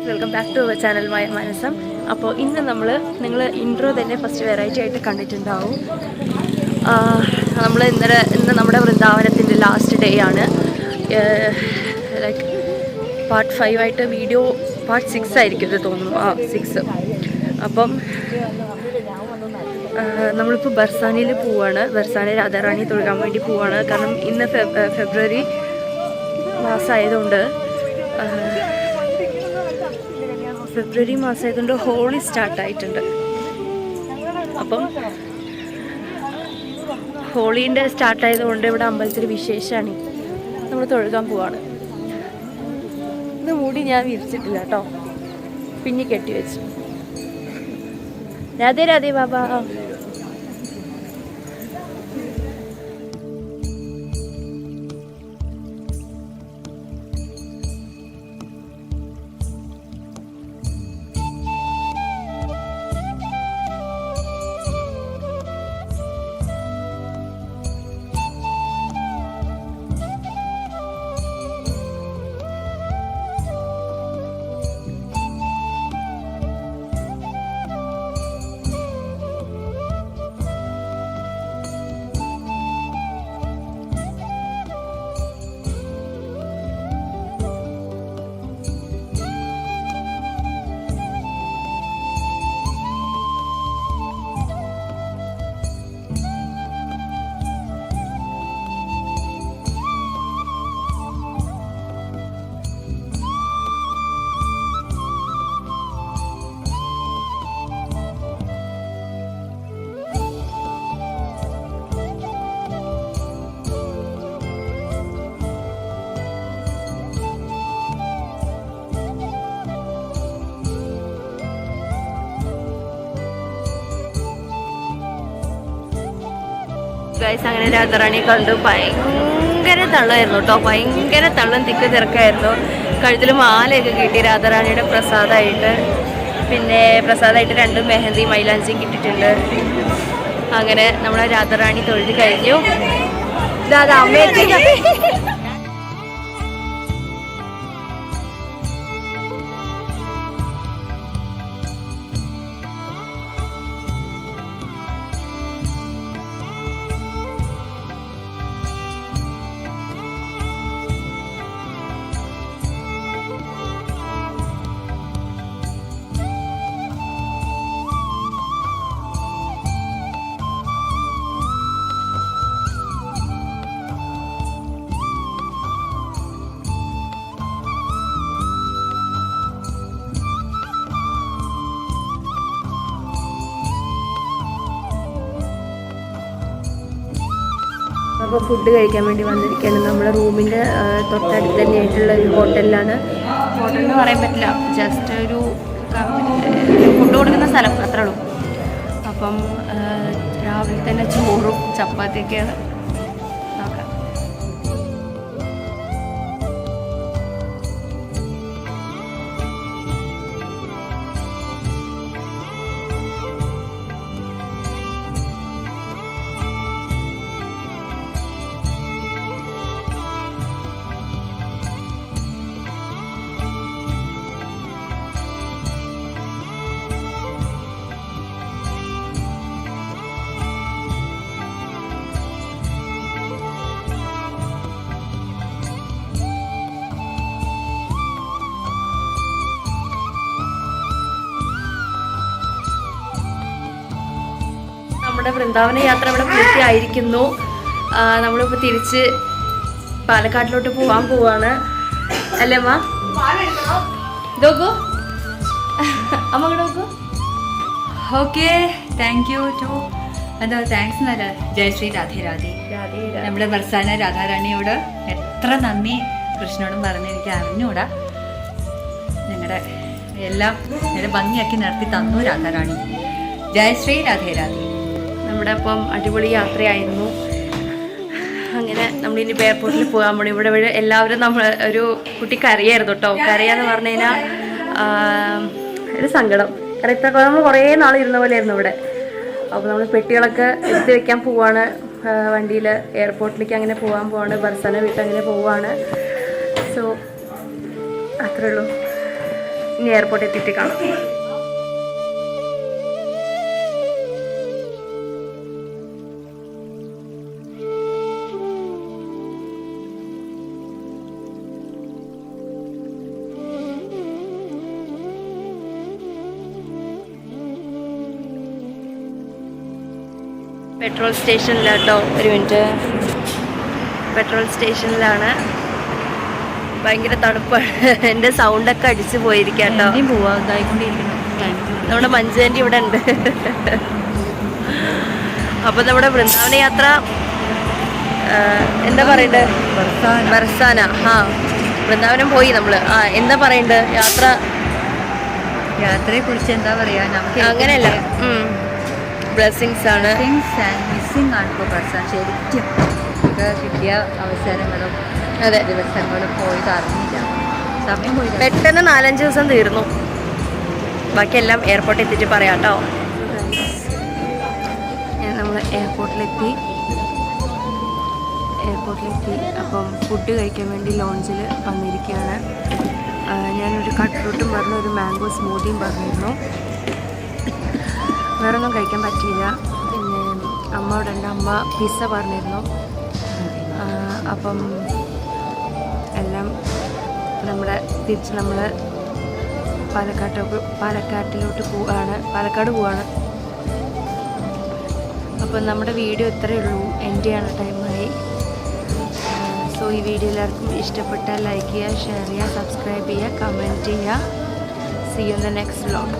Welcome back to our channel Maya Manasam. അപ്പോൾ ഇന്ന് നിങ്ങൾ ഇൻട്രോ തന്നെ ഫസ്റ്റ് വെറൈറ്റി ആയിട്ട് കണ്ടിട്ടുണ്ടാവും. ഇന്ന് നമ്മുടെ വൃന്ദാവനത്തിൻ്റെ ലാസ്റ്റ് ഡേ ആണ്. ലൈക്ക് പാർട്ട് 5 ആയിട്ട് വീഡിയോ പാർട്ട് 6 ആയിരിക്കും ഇത് തോന്നുന്നു. 6. അപ്പം നമ്മളിപ്പോൾ ബർസാനയിൽ പോവുകയാണ്. ബർസാനയിൽ രാധാറാണി തൊഴുകാൻ വേണ്ടി പോവുകയാണ്. കാരണം ഇന്ന് ഫെബ്രുവരി മാസമായതുകൊണ്ട് ഹോളി സ്റ്റാർട്ടായിട്ടുണ്ട്. അപ്പം ഹോളീൻ്റെ സ്റ്റാർട്ടായതുകൊണ്ട് ഇവിടെ അമ്പലത്തിൽ വിശേഷമാണ്. നമ്മൾ തൊഴുകാൻ പോവാണ്. ഇന്ന് മുടി ഞാൻ വിരിച്ചിട്ടില്ല കേട്ടോ, പിന്നെ കെട്ടി വെച്ചു. രാധേ രാധേ ബാബാ. ഗൈസ്, അങ്ങനെ രാധാറാണിയെ കണ്ടു. ഭയങ്കര തള്ളായിരുന്നു കേട്ടോ, ഭയങ്കര തള്ളും തിക്ക് തിരക്കായിരുന്നു. കഴുത്തിൽ മാലയൊക്കെ കിട്ടി രാധാറാണിയുടെ പ്രസാദമായിട്ട്. പിന്നെ പ്രസാദമായിട്ട് 2 മെഹന്തി മൈലാഞ്ചിയും കിട്ടിയിട്ടുണ്ട്. അങ്ങനെ നമ്മളെ രാധാറാണി തൊഴുത് കഴിഞ്ഞു. ഇതാ അമ്മയൊക്കെ അപ്പോൾ ഫുഡ് കഴിക്കാൻ വേണ്ടി വന്നിരിക്കുകയാണ്. നമ്മുടെ റൂമിൻ്റെ തൊട്ടടുത്ത് തന്നെയായിട്ടുള്ള ഒരു ഹോട്ടലിലാണ്. ഹോട്ടൽ എന്ന് പറയാൻ പറ്റില്ല, ജസ്റ്റ് ഒരു ഫുഡ് കൊടുക്കുന്ന സ്ഥലം, അത്രേ ഉള്ളൂ. അപ്പം രാവിലെ തന്നെ ചോറും ചപ്പാത്തിയൊക്കെയാണ്. നോക്കാം. നമ്മുടെ വൃന്ദാവന യാത്ര ഇവിടെ പൂർത്തിയായിരിക്കുന്നു. നമ്മളിപ്പോൾ തിരിച്ച് പാലക്കാട്ടിലോട്ട് പോകാൻ പോവാണ്. അല്ലേ അമ്മ? നോക്കൂ, അമ്മ കൂടെ നോക്കൂ. Okay, thank you too thanks എന്നല്ല, ജയശ്രീ രാധേ രാധേ. നമ്മുടെ ബർസാന രാധാറാണിയോട് എത്ര നന്ദി കൃഷ്ണനോടും പറഞ്ഞ് എനിക്ക് അറിഞ്ഞൂടാ. ഞങ്ങളുടെ എല്ലാം നല്ല ഭംഗിയാക്കി നിർത്തി തന്നു രാധാറാണി. ജയശ്രീ രാധേ രാധേ. നമ്മുടെ അപ്പം അടിപൊളി യാത്രയായിരുന്നു. അങ്ങനെ നമ്മളിനി എയർപോർട്ടിൽ പോകാൻ പോകണം. ഇവിടെ എല്ലാവരും നമ്മൾ ഒരു കുട്ടി കരയായിരുന്നു കേട്ടോ. കരയാന്ന് പറഞ്ഞു കഴിഞ്ഞാൽ ഒരു സങ്കടം. കാരണം ഇത്ര നമ്മൾ കുറേ നാൾ ഇരുന്ന പോലെ ആയിരുന്നു ഇവിടെ. അപ്പോൾ നമ്മൾ പെട്ടികളൊക്കെ എടുത്ത് വെക്കാൻ പോവാണ് വണ്ടിയിൽ. എയർപോർട്ടിലേക്ക് അങ്ങനെ പോവാണ്. ബർസാന വീട്ടിൽ അങ്ങനെ പോവാണ്. സോ അത്രേ ഉള്ളൂ. ഇനി എയർപോർട്ടിൽ എത്തിയിട്ട് കാണാം. പെട്രോൾ സ്റ്റേഷനിലാട്ടോ, ഒരു മിനിറ്റ്. പെട്രോൾ സ്റ്റേഷനിലാണ്. ഭയങ്കര തണുപ്പാണ്. എൻ്റെ സൗണ്ടൊക്കെ അടിച്ചു പോയിരിക്കാട്ടോ. നമ്മുടെ മഞ്ജുവിൻ്റെ ഇവിടെ ഉണ്ട്. അപ്പോൾ നമ്മുടെ വൃന്ദാവന യാത്ര എന്താ പറയണ്ടേ, ബർസാന. ആ, വൃന്ദാവനം പോയി നമ്മൾ. ആ, എന്താ പറയണ്ടേ യാത്രയെ കുറിച്ച് എന്താ പറയാ, നമുക്ക് അങ്ങനെയല്ല, ബ്ലെസ്സിങ്സ് ആണ്. മിസ്സിംഗ് ആണ് ഇപ്പോൾ ബർസാന. ശരിക്കും കിട്ടിയ അവസരങ്ങളും അതെ ദിവസങ്ങളും പോയത് അറിഞ്ഞില്ല, സമയം പോയി പെട്ടെന്ന് 4-5 ദിവസം തീർന്നു. ബാക്കിയെല്ലാം എയർപോർട്ടിൽ എത്തിയിട്ട് പറയാം കേട്ടോ. നമ്മൾ എയർപോർട്ടിലെത്തി. അപ്പം ഫുഡ് കഴിക്കാൻ വേണ്ടി ലോഞ്ചിൽ വന്നിരിക്കുകയാണ്. ഞാനൊരു കട്ട് ഫ്രൂട്ടും പറഞ്ഞു, ഒരു മാംഗോ സ്മൂത്തിയും പറഞ്ഞിരുന്നു. വേറൊന്നും കഴിക്കാൻ പറ്റിയില്ല. പിന്നെ അമ്മ ഇവിടെ ഉണ്ട്. അമ്മ പിസ്സ പറഞ്ഞിരുന്നു. അപ്പം എല്ലാം തിരിച്ച് നമ്മൾ പാലക്കാട്ടിലോട്ട് പാലക്കാട് പോവാണ്. അപ്പം നമ്മുടെ വീഡിയോ ഇത്രയേ ഉള്ളൂ, എൻ്റെ ആണ് ടൈമായി. സോ ഈ വീഡിയോ എല്ലാവർക്കും ഇഷ്ടപ്പെട്ടാൽ ലൈക്ക് ചെയ്യുക, ഷെയർ ചെയ്യുക, സബ്സ്ക്രൈബ് ചെയ്യുക, കമൻറ്റ് ചെയ്യുക. See you in the next vlog.